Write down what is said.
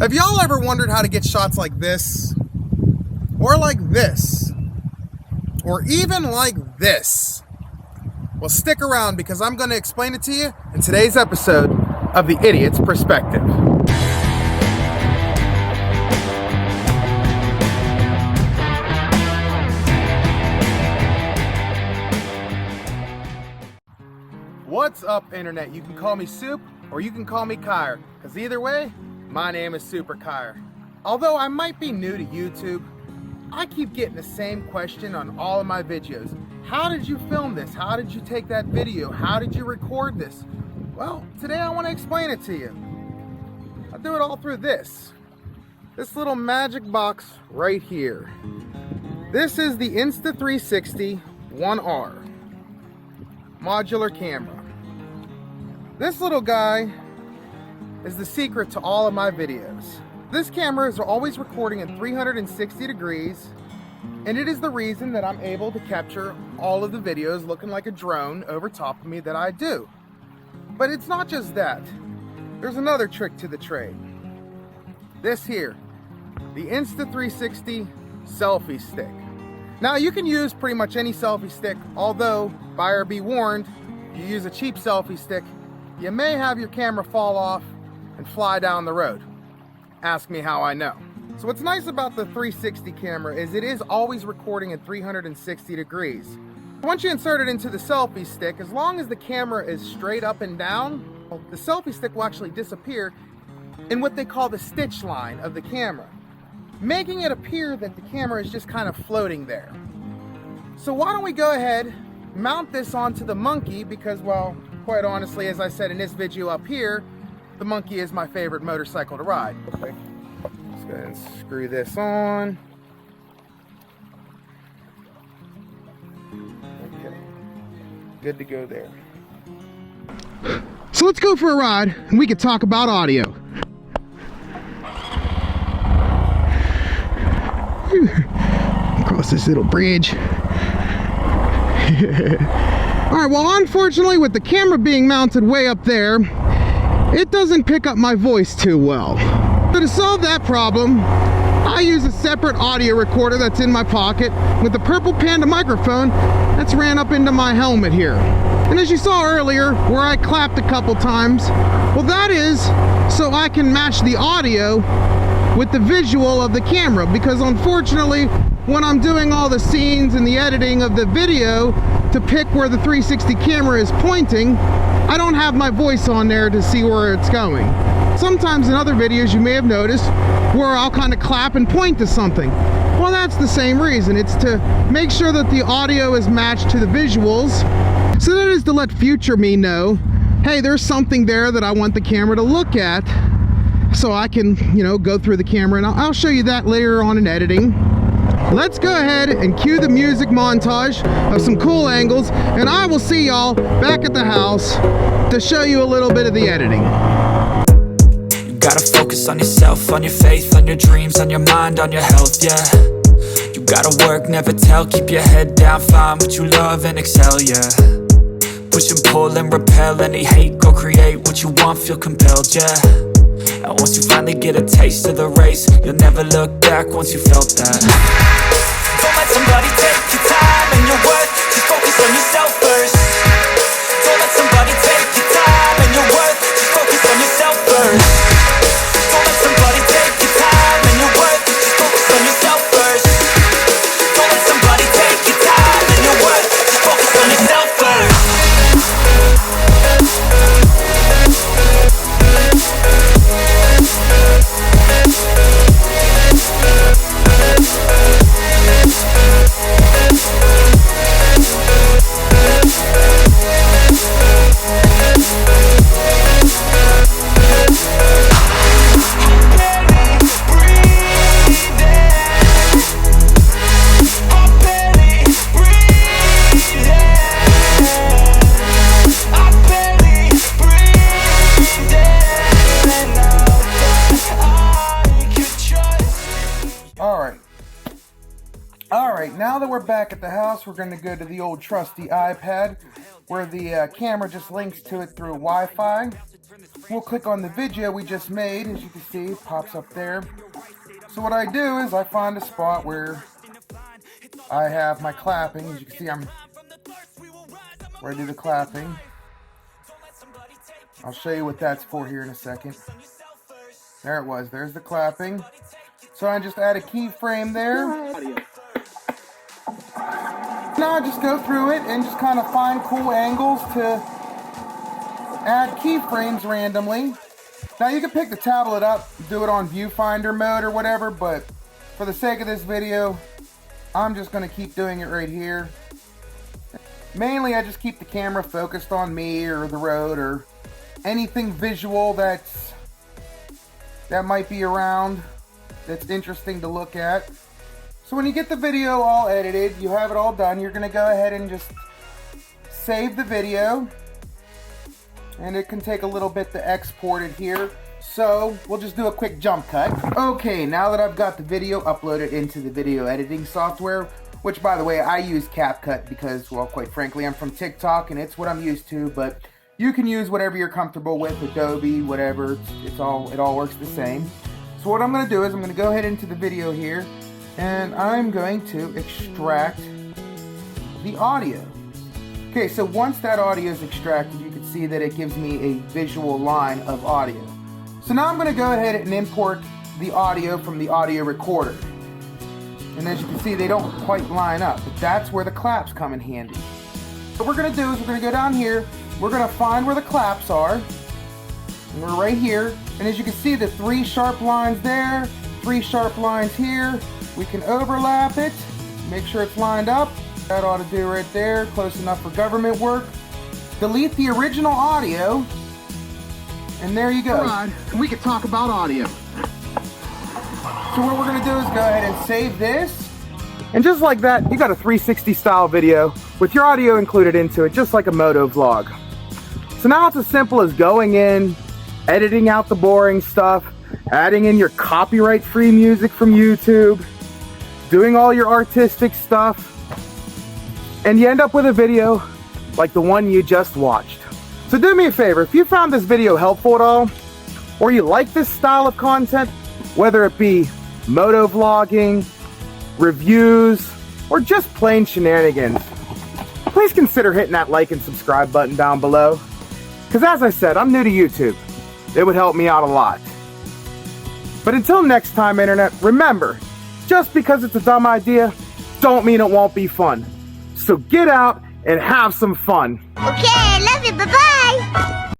Have y'all ever wondered how to get shots like this? Or like this? Or even like this? Well, stick around because I'm going to explain it to you in today's episode of The Idiot's Perspective. What's up, Internet? You can call me Soup or you can call me Kyre, because either way, my name is Super Kyre. Although I might be new to YouTube, I keep getting the same question on all of my videos. How did you film this? How did you take that video? How did you record this? Well, today I want to explain it to you. I'll do it all through this little magic box right here. This is the Insta 360 OneR modular camera. This little guy is the secret to all of my videos. This camera is always recording in 360 degrees, and it is the reason that I'm able to capture all of the videos looking like a drone over top of me that I do. But it's not just that. There's another trick to the trade. This here, the Insta 360 selfie stick. Now you can use pretty much any selfie stick, although, buyer be warned, you use a cheap selfie stick, you may have your camera fall off and fly down the road. Ask me how I know. So what's nice about the 360 camera is it is always recording in 360 degrees. Once you insert it into the selfie stick, as long as the camera is straight up and down, the selfie stick will actually disappear in what they call the stitch line of the camera, making it appear that the camera is just kind of floating there. So why don't we go ahead, mount this onto the monkey, because, well, quite honestly, as I said in this video up here, the monkey is my favorite motorcycle to ride. Okay. Let's go ahead and screw this on. Okay. Good to go there. So let's go for a ride and we can talk about audio. Across this little bridge. Alright, well, unfortunately, with the camera being mounted way up there, it doesn't pick up my voice too well. So to solve that problem, I use a separate audio recorder that's in my pocket with a purple Panda microphone that's ran up into my helmet here. And as you saw earlier, where I clapped a couple times, well, that is so I can match the audio with the visual of the camera, because unfortunately, when I'm doing all the scenes and the editing of the video to pick where the 360 camera is pointing, I don't have my voice on there to see where it's going. Sometimes in other videos you may have noticed where I'll kind of clap and point to something. Well, that's the same reason. It's to make sure that the audio is matched to the visuals. So that is to let future me know, hey, there's something there that I want the camera to look at, so I can, go through the camera, and I'll show you that later on in editing. Let's go ahead and cue the music montage of some cool angles, and I will see y'all back at the house to show you a little bit of the editing. You gotta focus on yourself, on your faith, on your dreams, on your mind, on your health, yeah. You gotta work, never tell, keep your head down, find what you love and excel, yeah. Push and pull and repel any hate, go create what you want, feel compelled, yeah. And once you finally get a taste of the race, you'll never look back once you felt that. Don't let somebody take your time and your worth, just focus on yourself first. Don't let somebody take your time and your worth, just focus on yourself first. Don't let somebody take your time and your worth, just focus on yourself first. Don't let somebody take your time and your worth, just focus on yourself first. Alright, now that we're back at the house, we're going to go to the old trusty iPad where the camera just links to it through Wi-Fi. we'll click on the video we just made. As you can see, it pops up there. So what I do is I find a spot where I have my clapping. As you can see, where I do the clapping. I'll show you what that's for here in a second. There it was. There's the clapping. So I just add a keyframe there. Now I just go through it and just kind of find cool angles to add keyframes randomly. Now you can pick the tablet up, do it on viewfinder mode or whatever, but for the sake of this video, I'm just going to keep doing it right here. Mainly I just keep the camera focused on me or the road or anything visual that might be around that's interesting to look at. So when you get the video all edited, you have it all done, you're going to go ahead and just save the video. And it can take a little bit to export it here. So we'll just do a quick jump cut. Okay, now that I've got the video uploaded into the video editing software, which by the way, I use CapCut because, well, quite frankly, I'm from TikTok and it's what I'm used to, but you can use whatever you're comfortable with, Adobe, whatever, it all works the same. So what I'm going to do is I'm going to go ahead into the video here and I'm going to extract the audio. Okay, so once that audio is extracted, you can see that it gives me a visual line of audio. So now I'm going to go ahead and import the audio from the audio recorder. And as you can see, they don't quite line up, but that's where the claps come in handy. What we're going to do is we're going to go down here, we're going to find where the claps are, and we're right here. And as you can see, the 3 sharp lines there, 3 sharp lines here. We can overlap it, make sure it's lined up. That ought to do right there, close enough for government work. Delete the original audio, and there you go. Alright, we can talk about audio. So what we're gonna do is go ahead and save this. And just like that, you got a 360 style video with your audio included into it, just like a moto vlog. So now it's as simple as going in, editing out the boring stuff, adding in your copyright-free music from YouTube, doing all your artistic stuff, and you end up with a video like the one you just watched. So do me a favor, if you found this video helpful at all, or you like this style of content, whether it be moto vlogging, reviews, or just plain shenanigans, please consider hitting that like and subscribe button down below. Because as I said, I'm new to YouTube. It would help me out a lot. But until next time, Internet, remember, just because it's a dumb idea, don't mean it won't be fun. So get out and have some fun. Okay, I love you. Bye-bye.